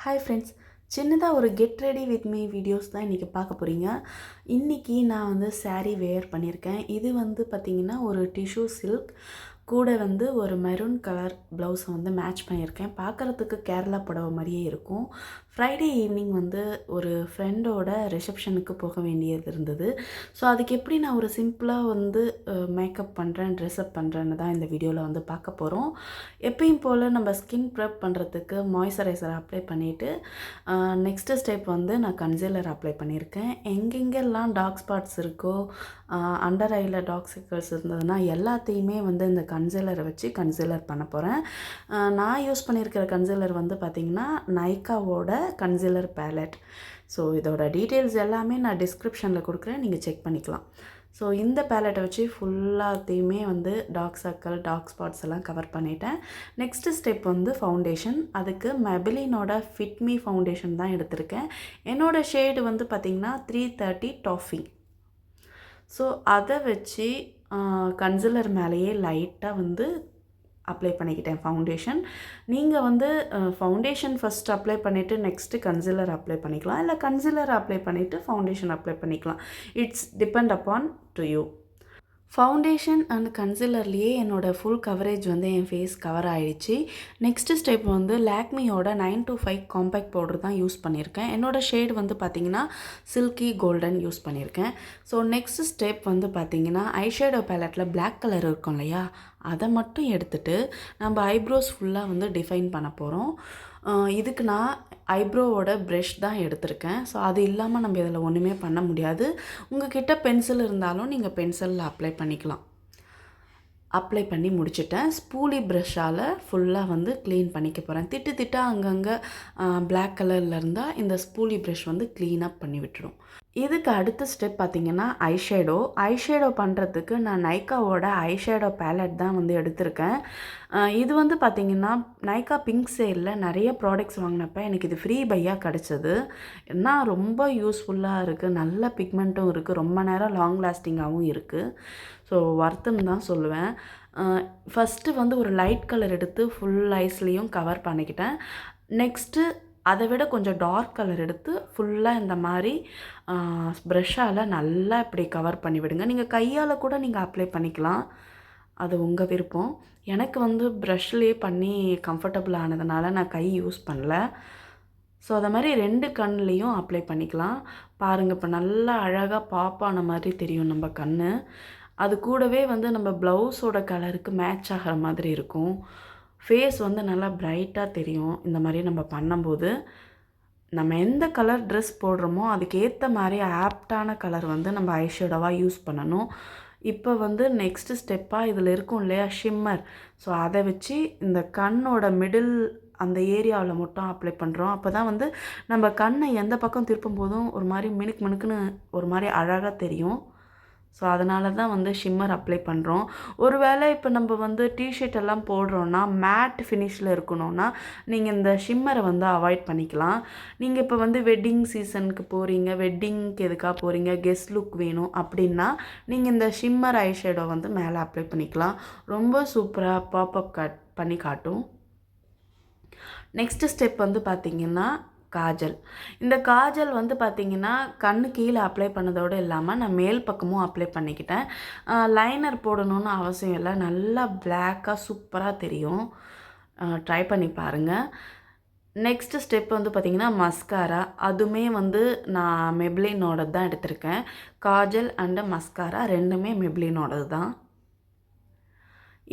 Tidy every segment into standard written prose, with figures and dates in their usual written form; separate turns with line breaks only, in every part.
Hi friends, சின்னதாக ஒரு get ready with me videos தான் இன்றைக்கி பார்க்க போகிறீங்க. இன்றைக்கி நான் வந்து saree வேர் பண்ணியிருக்கேன். இது வந்து பார்த்திங்கன்னா ஒரு டிஷ்யூ சில்க் கூட வந்து ஒரு மெரூன் கலர் ப்ளவுஸை வந்து மேட்ச் பண்ணியிருக்கேன். பார்க்குறதுக்கு கேரளா புடவை மாதிரியே இருக்கும். ஃப்ரைடே ஈவினிங் வந்து ஒரு ஃப்ரெண்டோட ரிசப்ஷனுக்கு போக வேண்டியது இருந்தது. ஸோ அதுக்கு எப்படி நான் ஒரு சிம்பிளாக வந்து மேக்கப் பண்ணுறேன், ட்ரெஸ்அப் பண்ணுறேன்னு தான் இந்த வீடியோவில் வந்து பார்க்க போகிறோம். எப்பயும் போல் நம்ம ஸ்கின் ப்ரெப் பண்ணுறதுக்கு மாய்ஸ்சரைசர் அப்ளை பண்ணிவிட்டு நெக்ஸ்ட்டு ஸ்டெப் வந்து நான் கன்சீலர் அப்ளை பண்ணியிருக்கேன். எங்கெங்கெல்லாம் டார்க் ஸ்பாட்ஸ் இருக்கோ, அண்டர் ஐயில் டார்க் சர்க்கிள்ஸ் இருந்ததுன்னா எல்லாத்தையுமே வந்து இந்த கன்சீலரை வச்சு கன்சீலர் பண்ண போகிறேன். நான் யூஸ் பண்ணியிருக்கிற கன்சீலர் வந்து பார்த்திங்கன்னா நைக்காவோட கன்சீலர் பேலட். ஸோ இதோட டீட்டெயில்ஸ் எல்லாமே நான் டிஸ்கிரிப்ஷனில் கொடுக்குறேன், நீங்கள் செக் பண்ணிக்கலாம். ஸோ இந்த பேலட்டை வச்சு ஃபுல்லாத்தையுமே வந்து டார்க் சர்க்கிள், டார்க் ஸ்பாட்ஸ் எல்லாம் கவர் பண்ணிட்டேன். நெக்ஸ்ட்டு ஸ்டெப் வந்து ஃபவுண்டேஷன். அதுக்கு மெபிலினோட ஃபிட் மீ ஃபவுண்டேஷன் தான் எடுத்திருக்கேன். என்னோடய ஷேடு வந்து பார்த்திங்கன்னா 330 டாஃபி. ஸோ அதை வச்சு கன்சீலர் மேலேயே லைட்டாக வந்து அப்ளை பண்ணிக்கிட்டேன் ஃபவுண்டேஷன். நீங்கள் வந்து ஃபவுண்டேஷன் ஃபஸ்ட் அப்ளை பண்ணிவிட்டு நெக்ஸ்ட்டு கன்சீலர் அப்ளை பண்ணிக்கலாம், இல்லை கன்சீலர் அப்ளை பண்ணிவிட்டு ஃபவுண்டேஷன் அப்ளை பண்ணிக்கலாம். It's depend upon to you. Foundation and கன்சீலர்லேயே என்னோடய ஃபுல் கவரேஜ் வந்து என் ஃபேஸ் கவர் ஆகிடுச்சு. நெக்ஸ்ட்டு ஸ்டெப் வந்து லாக்மியோட 925 காம்பேக்ட் பவுடர் தான் யூஸ் பண்ணியிருக்கேன். என்னோடய ஷேட் வந்து பார்த்திங்கன்னா சில்கி கோல்டன் யூஸ் பண்ணியிருக்கேன். ஸோ நெக்ஸ்ட் ஸ்டெப் வந்து பார்த்திங்கன்னா ஐஷேடோ பேலட்டில் பிளாக் கலர் இருக்கும் இல்லையா, அதை மட்டும் எடுத்துகிட்டு நம்ம ஐப்ரோஸ் ஃபுல்லாக வந்து டிஃபைன் பண்ண போகிறோம். இதுக்கு நான் ஐப்ரோவோட ப்ரெஷ் தான் எடுத்திருக்கேன். ஸோ அது இல்லாமல் நம்ம இதில் ஒன்றுமே பண்ண முடியாது. உங்கள்கிட்ட பென்சில் இருந்தாலும் நீங்கள் பென்சிலில் அப்ளை பண்ணிக்கலாம். அப்ளை பண்ணி முடிச்சுட்டேன். ஸ்பூலி ப்ரஷ்ஷால் ஃபுல்லாக வந்து க்ளீன் பண்ணிக்க போகிறேன். திட்டாக அங்கங்கே பிளாக் கலரில் இருந்தால் இந்த ஸ்பூலி ப்ரஷ் வந்து க்ளீனப் பண்ணி விட்டுரும். இதுக்கு அடுத்த ஸ்டெப் பார்த்திங்கன்னா ஐஷேடோ பண்ணுறதுக்கு நான் நைக்காவோட ஐஷேடோ பேலட் தான் வந்து எடுத்திருக்கேன். இது வந்து பார்த்திங்கன்னா நைக்கா பிங்க் சேலில் நிறைய ப்ராடக்ட்ஸ் வாங்கினப்போ எனக்கு இது ஃப்ரீ பையாக கிடச்சிது. ஏன்னா ரொம்ப யூஸ்ஃபுல்லாக இருக்குது, நல்ல பிக்மெண்ட்டும் இருக்குது, ரொம்ப நேரம் லாங் லாஸ்டிங்காகவும் இருக்குது. ஸோ வர்த்துன்னு தான் சொல்லுவேன். ஃபஸ்ட்டு வந்து ஒரு லைட் கலர் எடுத்து ஃபுல் ஐஸ்லேயும் கவர் பண்ணிக்கிட்டேன். நெக்ஸ்ட்டு அதை விட கொஞ்சம் டார்க் கலர் எடுத்து ஃபுல்லாக இந்த மாதிரி ப்ரஷ்ஷால் நல்லா இப்படி கவர் பண்ணி விடுங்க. நீங்கள் கையால் கூட நீங்கள் அப்ளை பண்ணிக்கலாம், அது உங்கள் விருப்பம். எனக்கு வந்து ப்ரஷ்லேயே பண்ணி கம்ஃபர்டபுள் ஆனதுனால நான் கை யூஸ் பண்ணல. ஸோ அதை மாதிரி 2 கண்லேயும் அப்ளை பண்ணிக்கலாம். பாருங்கள், இப்போ நல்லா அழகாக பாப்பான மாதிரி தெரியும் நம்ம கண். அது கூடவே வந்து நம்ம ப்ளவுஸோட கலருக்கு மேட்ச் ஆகிற மாதிரி இருக்கும். ஃபேஸ் வந்து நல்லா பிரைட்டாக தெரியும். இந்த மாதிரி நம்ம பண்ணும்போது நம்ம எந்த கலர் ட்ரெஸ் போடுறோமோ அதுக்கேற்ற மாதிரி ஆப்டான கலர் வந்து நம்ம ஐஷேடோவாக யூஸ் பண்ணணும். இப்போ வந்து நெக்ஸ்ட்டு ஸ்டெப்பாக இதில் இருக்கும் இல்லையா ஷிம்மர், ஸோ அதை வச்சு இந்த கண்ணோட மிடில் அந்த ஏரியாவில் மட்டும் அப்ளை பண்ணுறோம். அப்போ தான் வந்து நம்ம கண்ணை எந்த பக்கம் திருப்பும் போதும் ஒரு மாதிரி மினுக்குன்னு ஒரு மாதிரி அழகாக தெரியும். ஸோ அதனால தான் வந்து ஷிம்மர் அப்ளை பண்ணுறோம். ஒரு வேளை இப்போ நம்ம வந்து டிஷர்ட் எல்லாம் போடுறோன்னா மேட் ஃபினிஷில் இருக்கணும்னா நீங்கள் இந்த ஷிம்மரை வந்து அவாய்ட் பண்ணிக்கலாம். நீங்கள் இப்போ வந்து வெட்டிங் சீசனுக்கு போகிறீங்க, வெட்டிங்க்கு எதுக்காக போகிறீங்க, கெஸ்ட் லுக் வேணும் அப்படின்னா நீங்கள் இந்த ஷிம்மர் ஐஷேடோ வந்து மேலே அப்ளை பண்ணிக்கலாம். ரொம்ப சூப்பராக பாப்அப் பண்ணி காட்டும். நெக்ஸ்ட்டு ஸ்டெப் வந்து பார்த்திங்கன்னா காஜல். இந்த காஜல் வந்து பார்த்திங்கன்னா கண்ணு கீழே அப்ளை பண்ணதோடு இல்லாமல் நான் மேல் பக்கமும் அப்ளை பண்ணிக்கிட்டேன். லைனர் போடணுன்னு அவசியம் இல்லை, நல்லா பிளாக்காக சூப்பராக தெரியும். ட்ரை பண்ணி பாருங்கள். நெக்ஸ்ட்டு ஸ்டெப் வந்து பார்த்திங்கன்னா மஸ்காரா. அதுவுமே வந்து நான் மெப்ளினோட தான் எடுத்திருக்கேன். காஜல் அண்டு மஸ்காரா ரெண்டுமே மெப்ளினோடது தான்.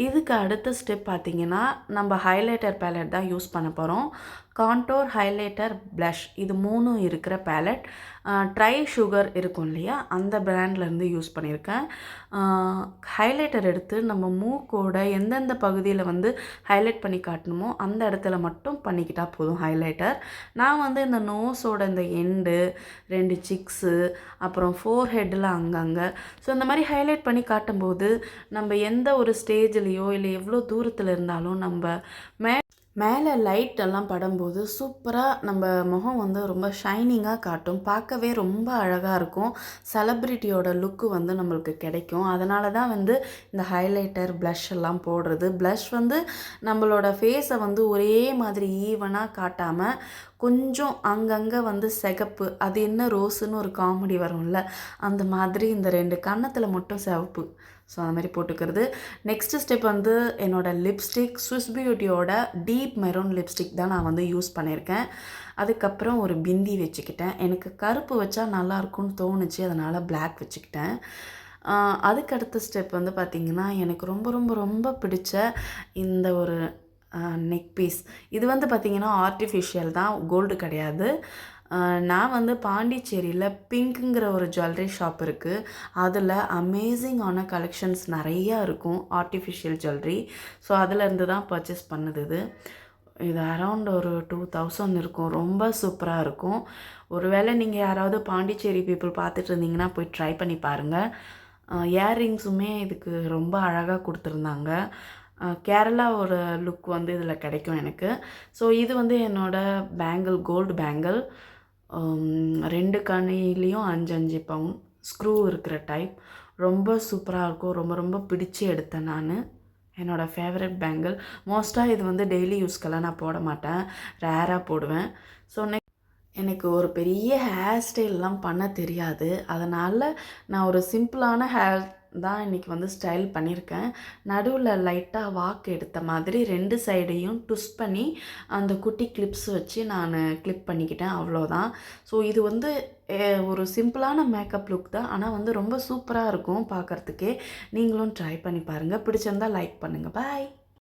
இதுக்கு அடுத்த ஸ்டெப் பார்த்திங்கன்னா நம்ம ஹைலைட்டர் பேலட் தான் யூஸ் பண்ண போகிறோம். கான்டோர், ஹைலைட்டர், ப்ளஷ் இது 3 இருக்கிற பேலட். ட்ரை சுகர் இருக்கும் இல்லையா, அந்த பிராண்ட்லேருந்து யூஸ் பண்ணியிருக்கேன். ஹைலைட்டர் எடுத்து நம்ம மூக்கோட எந்தெந்த பகுதியில் வந்து ஹைலைட் பண்ணி காட்டணுமோ அந்த இடத்துல மட்டும் பண்ணிக்கிட்டால் போதும் ஹைலைட்டர். நான் வந்து இந்த நோஸோட இந்த எண்டு, 2 சிக்ஸு, அப்புறம் ஃபோர்ஹெட்டில் அங்கங்கே, ஸோ இந்த மாதிரி ஹைலைட் பண்ணி காட்டும்போது நம்ம எந்த ஒரு ஸ்டேஜ்லேயோ இல்லை எவ்வளோ தூரத்தில் இருந்தாலும் நம்ம மேலே லைட் எல்லாம் படும்போது சூப்பராக நம்ம முகம் வந்து ரொம்ப ஷைனிங்காக காட்டும். பார்க்கவே ரொம்ப அழகாக இருக்கும். செலப்ரிட்டியோட லுக்கு வந்து நம்மளுக்கு கிடைக்கும். அதனால தான் வந்து இந்த ஹைலைட்டர், ப்ளஷ் எல்லாம் போடுறது. ப்ளஷ் வந்து நம்மளோட ஃபேஸை வந்து ஒரே மாதிரி ஈவனாக காட்டாமல் கொஞ்சம் அங்கங்கே வந்து சிகப்பு, அது என்ன ரோஸுன்னு ஒரு காமெடி வரும்ல, அந்த மாதிரி இந்த 2 கன்னத்தில் மட்டும் சிவப்பு. ஸோ அந்த மாதிரி போட்டுக்கிறது. நெக்ஸ்ட்டு ஸ்டெப் வந்து என்னோடய லிப்ஸ்டிக் ஸ்விஸ் பியூட்டியோட டீப் மெரூன் லிப்ஸ்டிக் தான் நான் வந்து யூஸ் பண்ணியிருக்கேன். அதுக்கப்புறம் ஒரு பிந்தி வச்சுக்கிட்டேன். எனக்கு கருப்பு வச்சா நல்லாயிருக்கும்னு தோணுச்சு, அதனால் பிளாக் வச்சுக்கிட்டேன். அதுக்கடுத்த ஸ்டெப் வந்து பார்த்திங்கன்னா, எனக்கு ரொம்ப ரொம்ப ரொம்ப பிடிச்ச இந்த ஒரு நெக் பீஸ். இது வந்து பார்த்திங்கன்னா ஆர்ட்டிஃபிஷியல் தான், கோல்டு கிடையாது. நான் வந்து பாண்டிச்சேரியில் பிங்க்குங்கிற ஒரு ஜுவல்லரி ஷாப் இருக்குது. அதில் அமேசிங்கான கலெக்ஷன்ஸ் நிறையா இருக்கும், ஆர்ட்டிஃபிஷியல் ஜுவல்லரி. ஸோ அதிலேருந்து தான் பர்ச்சேஸ் பண்ணுது இது. இது அரவுண்ட் ஒரு 2000 இருக்கும். ரொம்ப சூப்பராக இருக்கும். ஒருவேளை நீங்கள் யாராவது பாண்டிச்சேரி பீப்புள் பார்த்துட்டு இருந்தீங்கன்னா போய் ட்ரை பண்ணி பாருங்கள். இயர்ரிங்ஸுமே இதுக்கு ரொம்ப அழகாக கொடுத்துருந்தாங்க. கேரளாவோட லுக் வந்து இதில் கிடைக்கும் எனக்கு. ஸோ இது வந்து என்னோடய பேங்கிள், கோல்டு பேங்கிள். 2 கனிலையும் 5 5 பவுன் ஸ்க்ரூ இருக்கிற டைப். ரொம்ப சூப்பராக இருக்கும். ரொம்ப ரொம்ப பிடிச்சி எடுத்தேன் நான். என்னோடய ஃபேவரட் பேங்கிள். மோஸ்ட்டாக இது வந்து டெய்லி யூஸ்க்கெல்லாம் நான் போட மாட்டேன், ரேராக போடுவேன். ஸோ எனக்கு ஒரு பெரிய ஹேர் ஸ்டைல்லாம் பண்ண தெரியாது. அதனால் நான் ஒரு சிம்பிளான ஹேர் தான் இன்றைக்கி வந்து ஸ்டைல் பண்ணியிருக்கேன். நடுவில் லைட்டாக வாக்கு எடுத்த மாதிரி 2 சைடையும் ட்விஸ்ட் பண்ணி அந்த குட்டி கிளிப்ஸ் வச்சு நான் கிளிப் பண்ணிக்கிட்டேன், அவ்வளோதான். ஸோ இது வந்து ஒரு சிம்பிளான மேக்கப் லுக் தான், ஆனால் வந்து ரொம்ப சூப்பராக இருக்கும் பார்க்குறதுக்கே. நீங்களும் ட்ரை பண்ணி பாருங்கள். பிடிச்சிருந்தால் லைக் பண்ணுங்கள். பாய்.